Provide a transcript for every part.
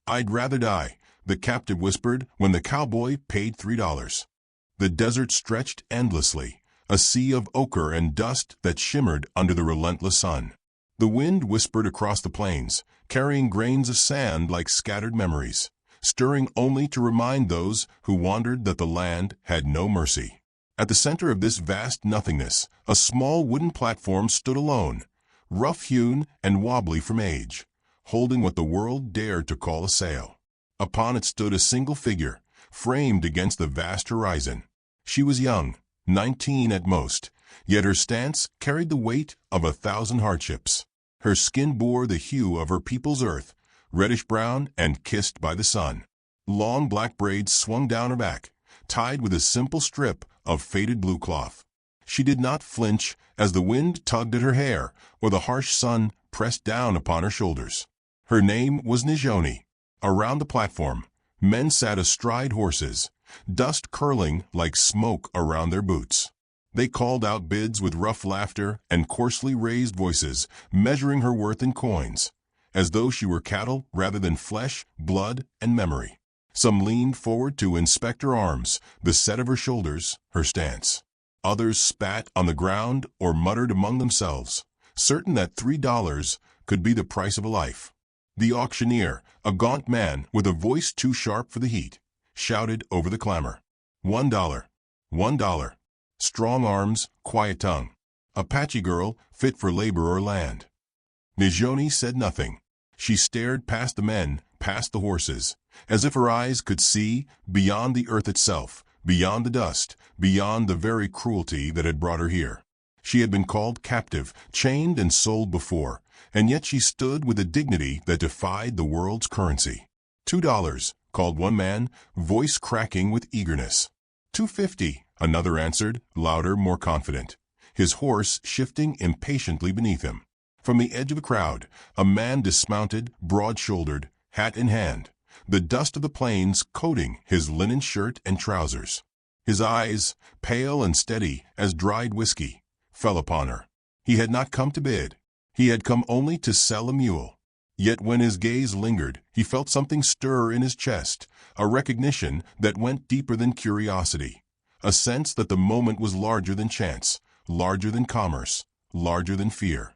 "I'd rather die," the captive whispered when the cowboy paid $3. The desert stretched endlessly, a sea of ochre and dust that shimmered under the relentless sun. The wind whispered across the plains, carrying grains of sand like scattered memories, stirring only to remind those who wandered that the land had no mercy. At the center of this vast nothingness, a small wooden platform stood alone, rough-hewn and wobbly from age, holding what the world dared to call a sail. Upon it stood a single figure, framed against the vast horizon. She was young, 19 at most, yet her stance carried the weight of 1,000 hardships. Her skin bore the hue of her people's earth, reddish-brown and kissed by the sun. Long black braids swung down her back, tied with a simple strip of faded blue cloth. She did not flinch as the wind tugged at her hair or the harsh sun pressed down upon her shoulders. Her name was Nizhoni. Around the platform, men sat astride horses, dust curling like smoke around their boots. They called out bids with rough laughter and coarsely raised voices, measuring her worth in coins, as though she were cattle rather than flesh, blood, and memory. Some leaned forward to inspect her arms, the set of her shoulders, her stance. Others spat on the ground or muttered among themselves, certain that $3 could be the price of a life. The auctioneer, a gaunt man with a voice too sharp for the heat, shouted over the clamor. $1. $1. Strong arms, quiet tongue. Apache girl, fit for labor or land. Nizhoni said nothing. She stared past the men, past the horses, as if her eyes could see beyond the earth itself, beyond the dust, beyond the very cruelty that had brought her here. She had been called captive, chained and sold before, and yet she stood with a dignity that defied the world's currency. $2, called one man, voice cracking with eagerness. $2.50, another answered, louder, more confident, his horse shifting impatiently beneath him. From the edge of the crowd, a man dismounted, broad-shouldered, hat in hand, the dust of the plains coating his linen shirt and trousers. His eyes, pale and steady as dried whiskey, fell upon her. He had not come to bid. He had come only to sell a mule. Yet when his gaze lingered, he felt something stir in his chest, a recognition that went deeper than curiosity, a sense that the moment was larger than chance, larger than commerce, larger than fear.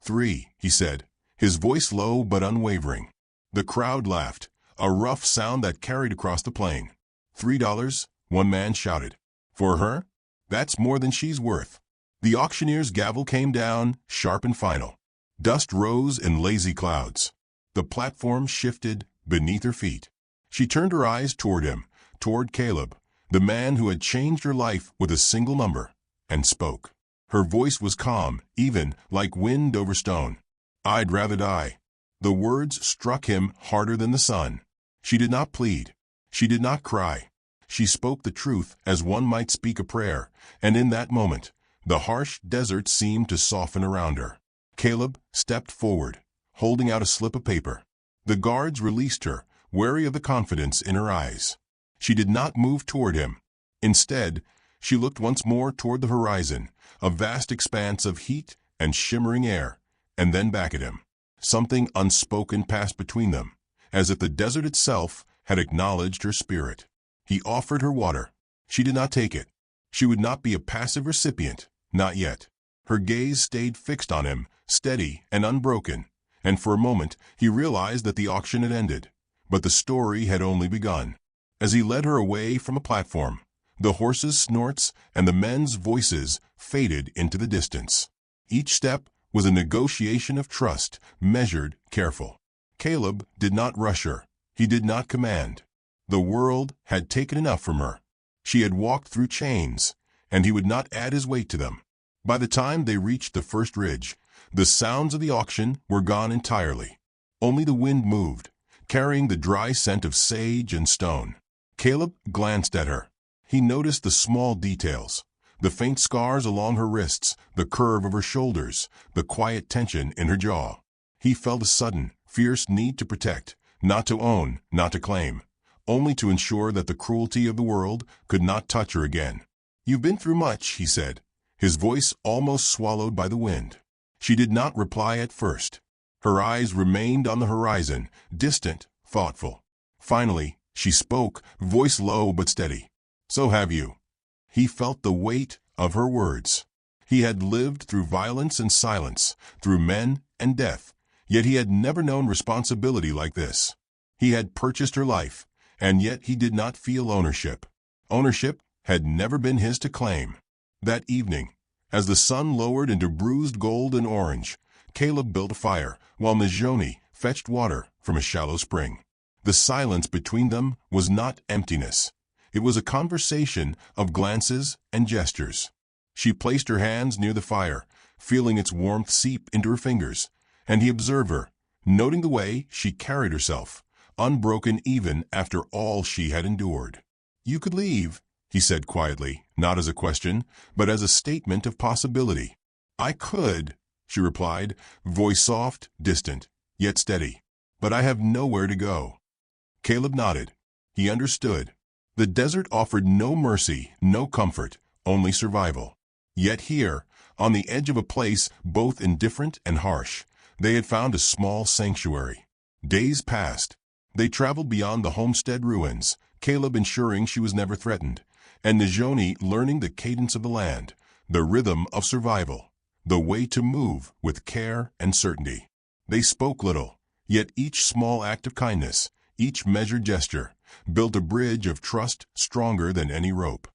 $3, he said, his voice low but unwavering. The crowd laughed, a rough sound that carried across the plain. $3, one man shouted. For her? That's more than she's worth. The auctioneer's gavel came down, sharp and final. Dust rose in lazy clouds. The platform shifted beneath her feet. She turned her eyes toward him, toward Caleb, the man who had changed her life with a single number, and spoke. Her voice was calm, even, like wind over stone. "I'd rather die." The words struck him harder than the sun. She did not plead. She did not cry. She spoke the truth as one might speak a prayer, and in that moment, the harsh desert seemed to soften around her. Caleb stepped forward, holding out a slip of paper. The guards released her, wary of the confidence in her eyes. She did not move toward him. Instead, she looked once more toward the horizon, a vast expanse of heat and shimmering air, and then back at him. Something unspoken passed between them, as if the desert itself had acknowledged her spirit. He offered her water. She did not take it. She would not be a passive recipient, not yet. Her gaze stayed fixed on him, steady and unbroken, and for a moment he realized that the auction had ended, but the story had only begun. As he led her away from a platform, the horses' snorts and the men's voices faded into the distance. Each step was a negotiation of trust, measured, careful. Caleb did not rush her. He did not command. The world had taken enough from her. She had walked through chains, and he would not add his weight to them. By the time they reached the first ridge, the sounds of the auction were gone entirely. Only the wind moved, carrying the dry scent of sage and stone. Caleb glanced at her. He noticed the small details, the faint scars along her wrists, the curve of her shoulders, the quiet tension in her jaw. He felt a sudden, fierce need to protect, not to own, not to claim, only to ensure that the cruelty of the world could not touch her again. "You've been through much," he said, his voice almost swallowed by the wind. She did not reply at first. Her eyes remained on the horizon, distant, thoughtful. Finally, she spoke, voice low but steady. "So have you." He felt the weight of her words. He had lived through violence and silence, through men and death, yet he had never known responsibility like this. He had purchased her life, and yet he did not feel ownership. Ownership had never been his to claim. That evening, as the sun lowered into bruised gold and orange, Caleb built a fire, while Nizhoni fetched water from a shallow spring. The silence between them was not emptiness. It was a conversation of glances and gestures. She placed her hands near the fire, feeling its warmth seep into her fingers, and he observed her, noting the way she carried herself, unbroken even after all she had endured. "You could leave," he said quietly, not as a question, but as a statement of possibility. "I could," she replied, voice soft, distant, yet steady. "But I have nowhere to go." Caleb nodded. He understood. The desert offered no mercy, no comfort, only survival. Yet here, on the edge of a place both indifferent and harsh, they had found a small sanctuary. Days passed. They traveled beyond the homestead ruins, Caleb ensuring she was never threatened, and Nizhoni learning the cadence of the land, the rhythm of survival, the way to move with care and certainty. They spoke little, yet each small act of kindness, each measured gesture, built a bridge of trust stronger than any rope.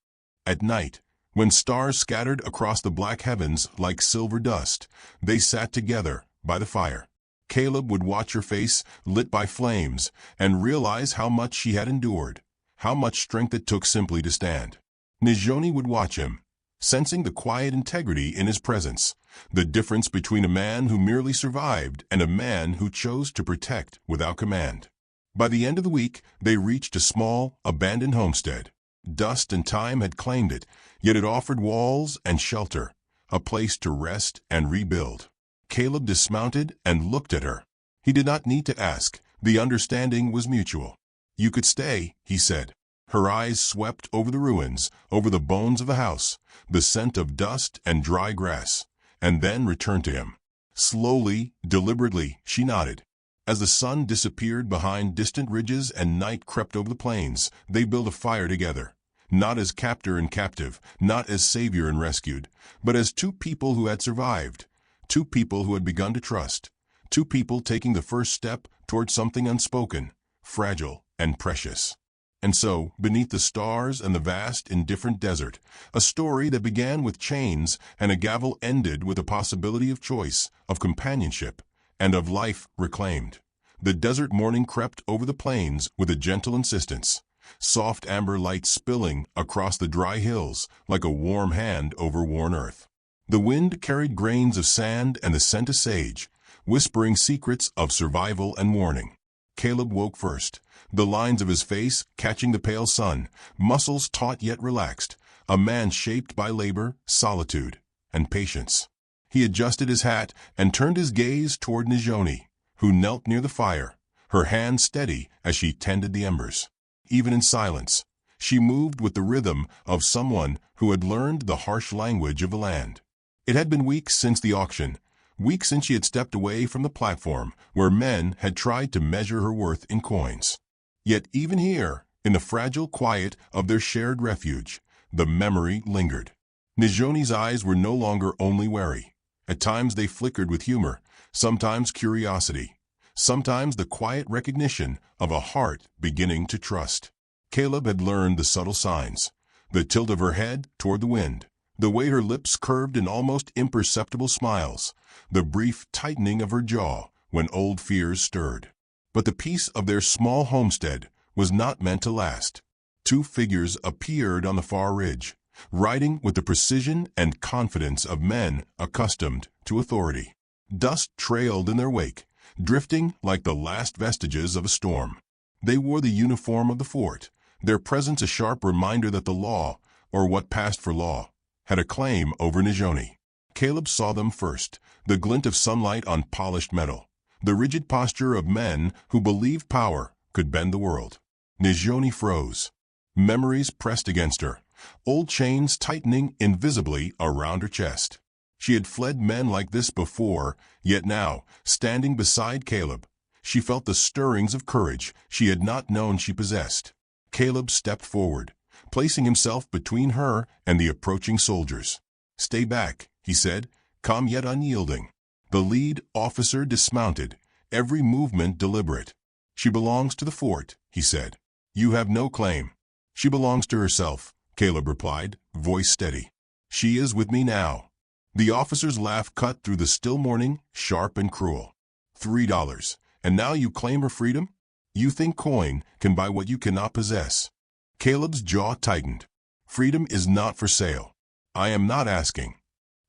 At night, when stars scattered across the black heavens like silver dust, they sat together by the fire. Caleb would watch her face lit by flames and realize how much she had endured, how much strength it took simply to stand. Nizhoni would watch him, sensing the quiet integrity in his presence, the difference between a man who merely survived and a man who chose to protect without command. By the end of the week, they reached a small, abandoned homestead. Dust and time had claimed it, yet it offered walls and shelter, a place to rest and rebuild. Caleb dismounted and looked at her. He did not need to ask. The understanding was mutual. "You could stay," he said. Her eyes swept over the ruins, over the bones of the house, the scent of dust and dry grass, and then returned to him. Slowly, deliberately, she nodded. As the sun disappeared behind distant ridges and night crept over the plains, they built a fire together, not as captor and captive, not as savior and rescued, but as two people who had survived, two people who had begun to trust, two people taking the first step toward something unspoken, fragile, and precious. And so, beneath the stars and the vast, indifferent desert, a story that began with chains and a gavel ended with a possibility of choice, of companionship, and of life reclaimed. The desert morning crept over the plains with a gentle insistence, soft amber light spilling across the dry hills like a warm hand over worn earth. The wind carried grains of sand and the scent of sage, whispering secrets of survival and warning. Caleb woke first, the lines of his face catching the pale sun, muscles taut yet relaxed, a man shaped by labor, solitude, and patience. He adjusted his hat and turned his gaze toward Nizhoni, who knelt near the fire, her hand steady as she tended the embers. Even in silence, she moved with the rhythm of someone who had learned the harsh language of the land. It had been weeks since the auction, weeks since she had stepped away from the platform where men had tried to measure her worth in coins. Yet even here, in the fragile quiet of their shared refuge, the memory lingered. Nizhoni's eyes were no longer only wary. At times they flickered with humor, sometimes curiosity, sometimes the quiet recognition of a heart beginning to trust. Caleb had learned the subtle signs, the tilt of her head toward the wind, the way her lips curved in almost imperceptible smiles, the brief tightening of her jaw when old fears stirred. But the peace of their small homestead was not meant to last. Two figures appeared on the far ridge, riding with the precision and confidence of men accustomed to authority. Dust trailed in their wake, drifting like the last vestiges of a storm. They wore the uniform of the fort, their presence a sharp reminder that the law, or what passed for law, had a claim over Nizhoni. Caleb saw them first, the glint of sunlight on polished metal, the rigid posture of men who believed power could bend the world. Nizhoni froze. Memories pressed against her, old chains tightening invisibly around her chest. She had fled men like this before, yet now, standing beside Caleb, She felt the stirrings of courage she had not known she possessed. Caleb stepped forward, placing himself between her and the approaching soldiers. "Stay back," he said, calm yet unyielding. The lead officer dismounted, every movement deliberate. "She belongs to the fort," he said. "You have no claim." "She belongs to herself," Caleb replied, voice steady. "She is with me now." The officer's laugh cut through the still morning, sharp and cruel. $3, and now you claim her freedom? You think coin can buy what you cannot possess. Caleb's jaw tightened. "Freedom is not for sale. I am not asking."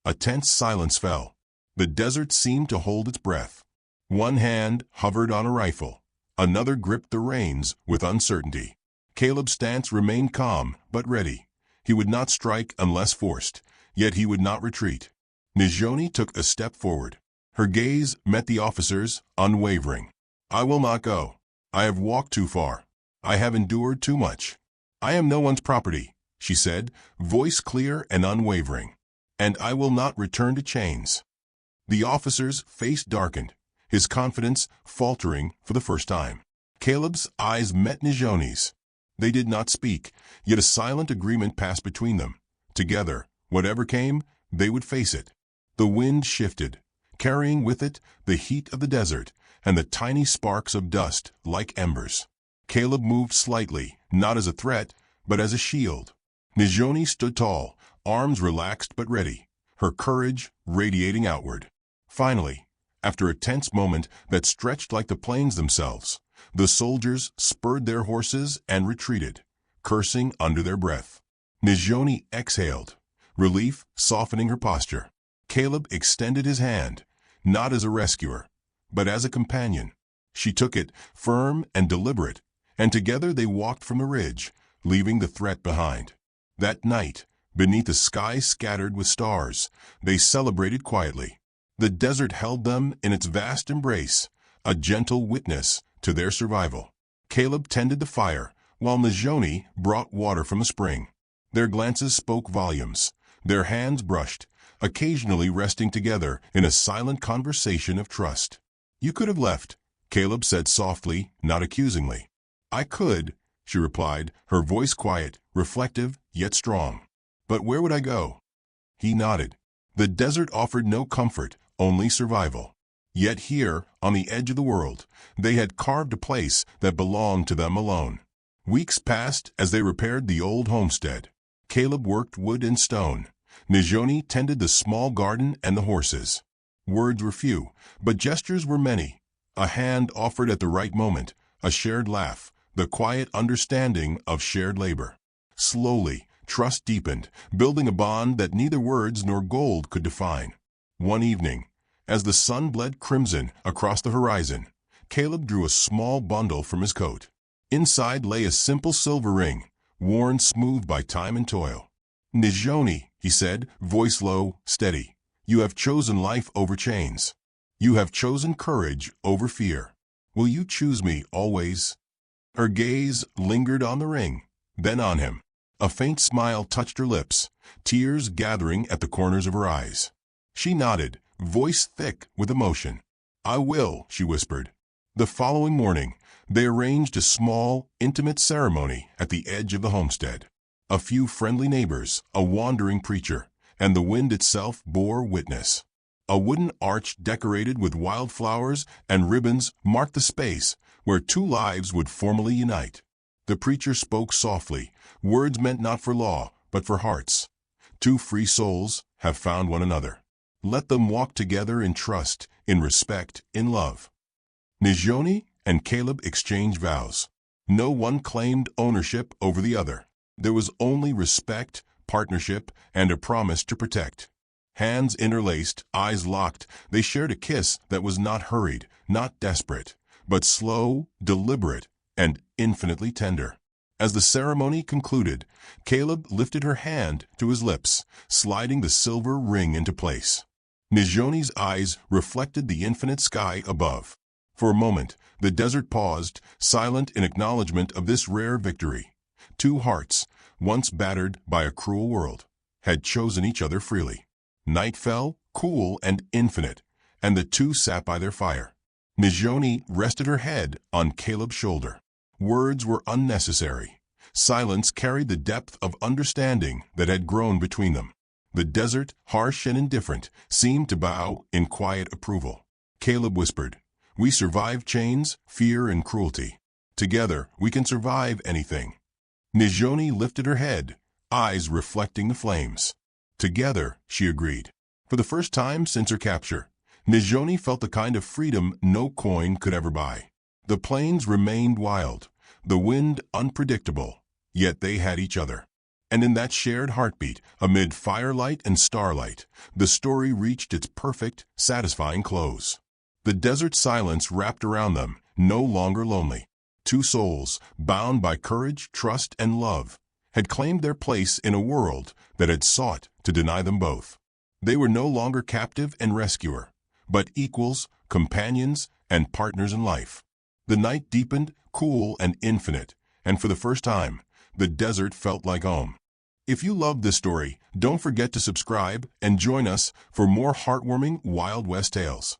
A tense silence fell. The desert seemed to hold its breath. One hand hovered on a rifle. Another gripped the reins with uncertainty. Caleb's stance remained calm but ready. He would not strike unless forced, yet he would not retreat. Nizhoni took a step forward. Her gaze met the officer's, unwavering. "I will not go. I have walked too far. I have endured too much. I am no one's property," she said, voice clear and unwavering. "And I will not return to chains." The officer's face darkened, his confidence faltering for the first time. Caleb's eyes met Nizhoni's. They did not speak, yet a silent agreement passed between them. Together, whatever came, they would face it. The wind shifted, carrying with it the heat of the desert and the tiny sparks of dust like embers. Caleb moved slightly, not as a threat, but as a shield. Nizhoni stood tall, arms relaxed but ready, her courage radiating outward. Finally, after a tense moment that stretched like the plains themselves, the soldiers spurred their horses and retreated, cursing under their breath. Nizhoni exhaled, relief softening her posture. Caleb extended his hand, not as a rescuer, but as a companion. She took it, firm and deliberate, and together they walked from the ridge, leaving the threat behind. That night, beneath a sky scattered with stars, they celebrated quietly. The desert held them in its vast embrace, a gentle witness to their survival. Caleb tended the fire, while Nizhoni brought water from a spring. Their glances spoke volumes. Their hands brushed, occasionally resting together in a silent conversation of trust. "You could have left," Caleb said softly, not accusingly. "I could," she replied, her voice quiet, reflective, yet strong. "But where would I go?" He nodded. The desert offered no comfort, only survival. Yet here, on the edge of the world, they had carved a place that belonged to them alone. Weeks passed as they repaired the old homestead. Caleb worked wood and stone. Nizhoni tended the small garden and the horses. Words were few, but gestures were many. A hand offered at the right moment, a shared laugh, the quiet understanding of shared labor. Slowly, trust deepened, building a bond that neither words nor gold could define. One evening, as the sun bled crimson across the horizon, Caleb drew a small bundle from his coat. Inside lay a simple silver ring, worn smooth by time and toil. "Nizhoni," he said, voice low, steady, "you have chosen life over chains. You have chosen courage over fear. Will you choose me always?" Her gaze lingered on the ring, then on him. A faint smile touched her lips, tears gathering at the corners of her eyes. She nodded, voice thick with emotion. "I will," she whispered. The following morning, they arranged a small, intimate ceremony at the edge of the homestead. A few friendly neighbors, a wandering preacher, and the wind itself bore witness. A wooden arch decorated with wildflowers and ribbons marked the space where two lives would formally unite. The preacher spoke softly, words meant not for law, but for hearts. "Two free souls have found one another. Let them walk together in trust, in respect, in love." Nizhoni and Caleb exchanged vows. No one claimed ownership over the other. There was only respect, partnership, and a promise to protect. Hands interlaced, eyes locked, they shared a kiss that was not hurried, not desperate, but slow, deliberate, and infinitely tender. As the ceremony concluded, Caleb lifted her hand to his lips, sliding the silver ring into place. Nizhoni's eyes reflected the infinite sky above. For a moment, the desert paused, silent in acknowledgement of this rare victory. Two hearts, once battered by a cruel world, had chosen each other freely. Night fell, cool and infinite, and the two sat by their fire. Nizhoni rested her head on Caleb's shoulder. Words were unnecessary. Silence carried the depth of understanding that had grown between them. The desert, harsh and indifferent, seemed to bow in quiet approval. Caleb whispered, "We survive chains, fear, and cruelty. Together, we can survive anything." Nizhoni lifted her head, eyes reflecting the flames. "Together," she agreed. For the first time since her capture, Nizhoni felt the kind of freedom no coin could ever buy. The plains remained wild, the wind unpredictable, yet they had each other. And in that shared heartbeat, amid firelight and starlight, the story reached its perfect, satisfying close. The desert silence wrapped around them, no longer lonely. Two souls, bound by courage, trust, and love, had claimed their place in a world that had sought to deny them both. They were no longer captive and rescuer, but equals, companions, and partners in life. The night deepened, cool and infinite, and for the first time, the desert felt like home. If you loved this story, don't forget to subscribe and join us for more heartwarming Wild West tales.